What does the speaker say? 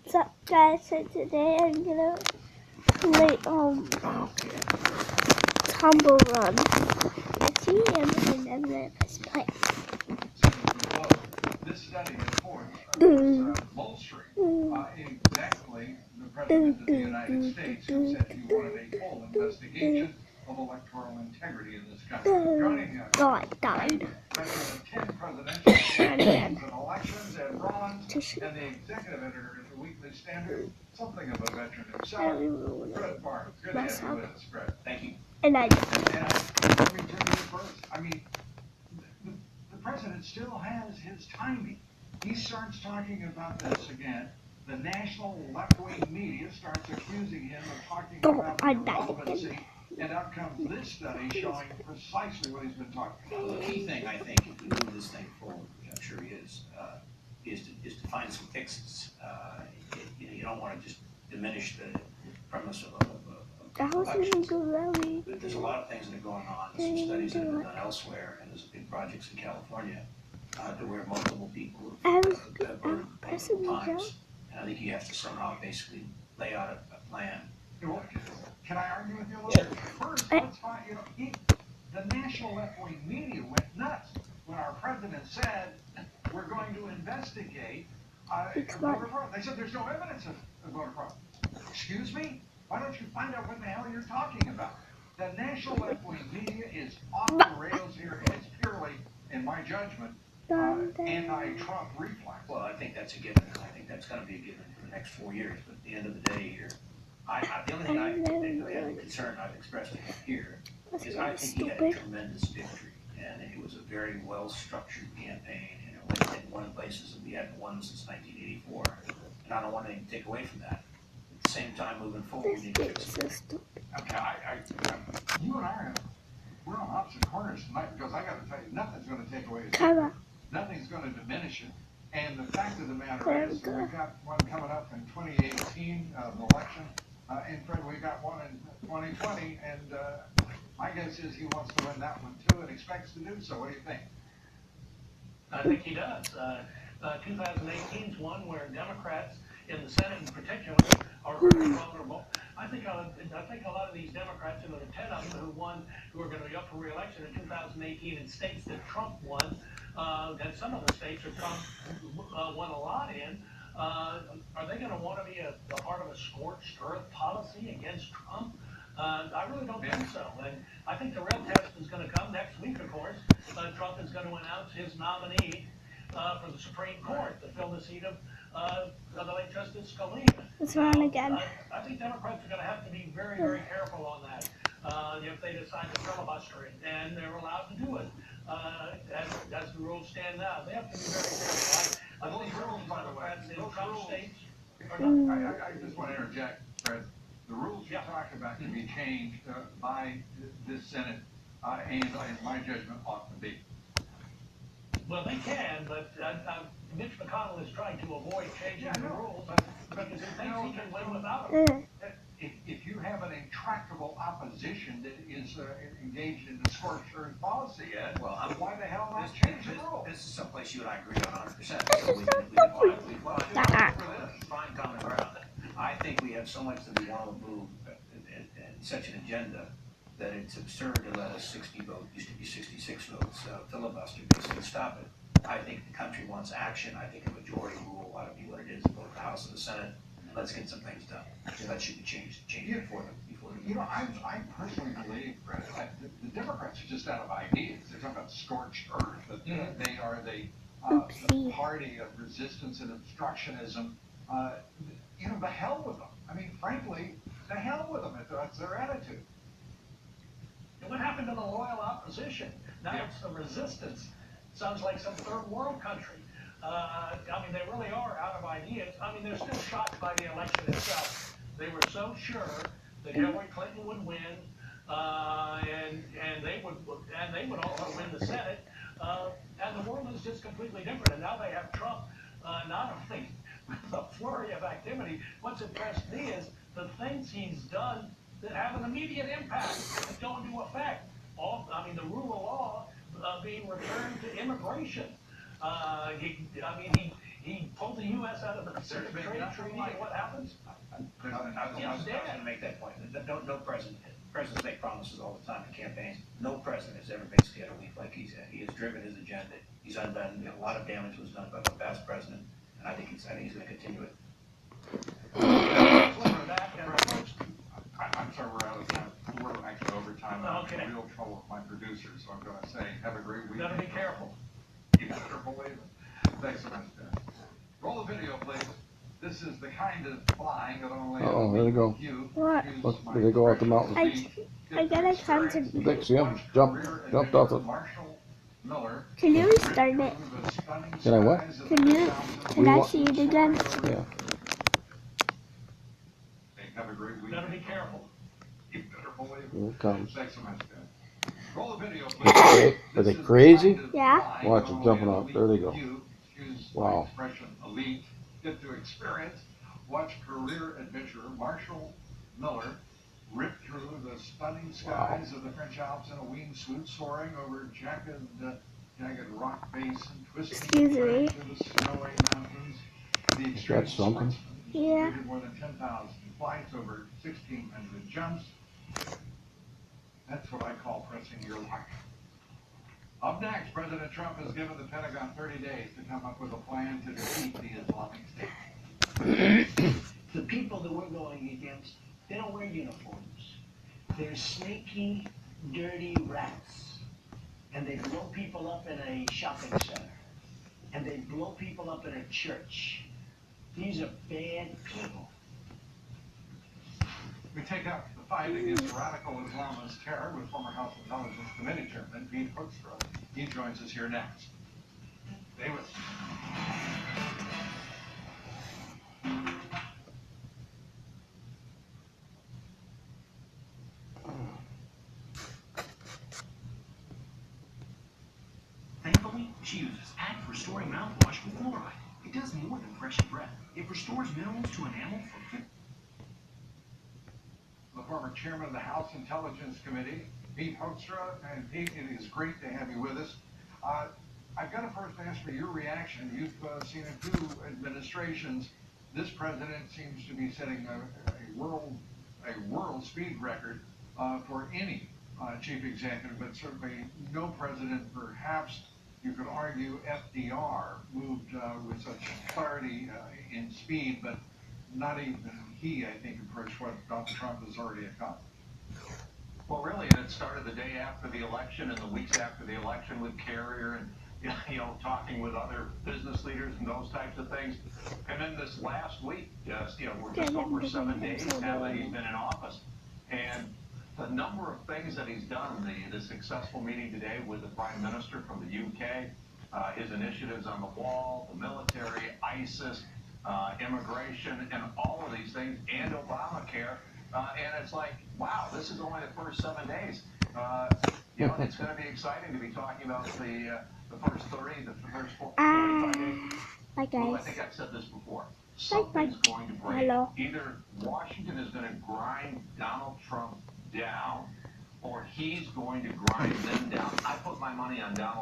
What's up, guys? So today I'm gonna play Tumble Run. Let's see, and then let's play. This study reports bolstering exactly the President of the United States, who said he wanted a full investigation of electoral integrity in this country. Joining us, I died. President 10 presidential and elections, and Ron, and the executive editor of the Weekly Standard, something of a veteran himself, Fred Barnes. Good to have you with us, Fred. Thank you. And I died. Let me turn to you first. I mean, the president still has his timing. He starts talking about this again. The national left-wing media starts accusing him of talking about the irrelevancy, and out comes this study showing precisely what he's been talking about. Well, the key thing, I think, if we move this thing forward, which I'm sure he is to find some fixes. You don't want to just diminish the premise of elections. But there's a lot of things that are going on. There's some studies that have been done elsewhere, and there's big projects in California to where multiple people have voted multiple times. And I think you have to somehow basically lay out a plan. Can I argue with you a little bit? First, let's find, the national left-wing media went nuts when our president said, we're going to investigate voter fraud. They said there's no evidence of voter fraud. Excuse me? Why don't you find out what the hell you're talking about? The national left-wing media is off the rails here, and it's purely, in my judgment, anti-Trump reflex. Well, I think that's a given. I think that's going to be a given for the next 4 years. But at the end of the day here, the only thing I have a concern I've expressed to him here is I think he had a tremendous victory. And it was a very well-structured campaign. And it won in places that we hadn't won since 1984. And I don't want anything to take away from that. At the same time, moving forward, we need to fix it. Okay, you and I we're on opposite corners tonight, because I got to tell you, nothing's going to take away his victory. Nothing's going to diminish it. And the fact of the matter is, we've got one coming up in 2018, the election. And Fred, we got one in 2020, and my guess is he wants to win that one too, and expects to do so. What do you think? I think he does. 2018 is one where Democrats in the Senate in particular are very vulnerable. I think a lot of these Democrats, there are 10 of them who are going to be up for re-election in 2018 in states that Trump won, and some of the states that Trump won a lot in. Are they going to want to be a part of a scorched earth policy against Trump? I really don't think so. And I think the real test is going to come next week, of course. Trump is going to announce his nominee for the Supreme Court to fill the seat of the late Justice Scalia. Let's run again. I think Democrats are going to have to be very, very careful on that if they decide to filibuster it, and they're allowed to do it as the rules stand now. They have to be very careful. I think rules, by the way, in Trump states are not. I just want to interject, Fred. The rules you talk about can be changed by this Senate, and in my judgment, ought to be. Well, they can, but Mitch McConnell is trying to avoid changing the rules because he thinks he can win without them. If you have an intractable opposition that is engaged in the scorched earth policy, Ed, well, why the hell not change the rules? This is someplace you and I agree on 100%. So we find common ground. I think we have so much that we want to move and such an agenda that it's absurd to let a 60 vote, used to be 66 votes, filibuster basically stop it. I think the country wants action. I think a majority rule ought to be what it is in both the House and the Senate. Let's get some things done. So that should be changed before the I personally believe, Fred, the Democrats are just out of ideas. They're talking about scorched earth, that they are the party of resistance and obstructionism. The hell with them. I mean, frankly, the hell with them. That's their attitude. And what happened to the loyal opposition? Now it's the resistance. Sounds like some third world country. They really are out of ideas. They're still shocked by the election itself. They were so sure that Hillary Clinton would win, and they would also win the Senate. And the world is just completely different. And now they have Trump not only with a flurry of activity. What's impressed me is the things he's done that have an immediate impact, that go into effect. The rule of law being returned to immigration. He he pulled the U.S. out of the trade treaty, and what happens? I was going to make that point. No president. Presidents make promises all the time in campaigns. No president has ever been scared of weak like he's had. He has driven his agenda. He's undone. A lot of damage was done by the past president, and I think he's going to continue it. I'm sorry, we're out of time. We're actually over time. Okay. I'm in real trouble with my producer, so I'm going to say, have a great week. Better be careful. You better believe it. Thanks so much, Dan. Roll the video, please. This is the kind of flying that only there they go. What? Look, there they go out the mountain. I gotta come to. Look, see him? Jumped off it. Can you restart it? Can I what? Can I see it again? Yeah. Have a great week. Better be careful. You better believe it. Here it comes. Thanks so much, Dan. Roll the video, please. Are they crazy? Yeah. Watch them jumping off. There they go. Wow. Elite. Get to experience. Watch career adventurer Marshall Miller rip through the stunning skies of the French Alps in a wingsuit, soaring over jagged rock basin, twisting Excuse me. through the snowy mountains. The That's something. Yeah. did more than 10,000 flights, over 1,600 jumps. That's what I call pressing your luck. Up next, President Trump has given the Pentagon 30 days to come up with a plan to defeat the Islamic State. The people that we're going against, they don't wear uniforms. They're sneaky, dirty rats. And they blow people up in a shopping center. And they blow people up in a church. These are bad people. We take up the fight against radical Islamist terror with former House Intelligence Committee Chairman Pete Hoekstra. He joins us here next. Stay with us. Thankfully, she uses Act Restoring Mouthwash with fluoride. It does more than fresh your breath. It restores minerals to enamel for The former chairman of the House Intelligence Committee, Pete Hoekstra. And Pete, it is great to have you with us. I've got to first ask for your reaction. You've seen in 2 administrations. This president seems to be setting a world speed record for any chief executive, but certainly no president, perhaps you could argue FDR, moved with such clarity in speed, but not even he, I think, approached what Donald Trump has already accomplished. Well, really, and it started the day after the election and the weeks after the election with Carrier and, talking with other business leaders and those types of things. And then this last week, we're just over 7 days now that he's been in office. And the number of things that he's done, the successful meeting today with the Prime Minister from the UK, his initiatives on the wall, the military, ISIS, immigration, and all of these things, and Obamacare. And it's like, wow, this is only the first 7 days. It's going to be exciting to be talking about the first 30, the first 45 days. Hi guys. Well, I think I've said this before. Something's going to break. Hello. Either Washington is going to grind Donald Trump down, or he's going to grind them down. I put my money on Donald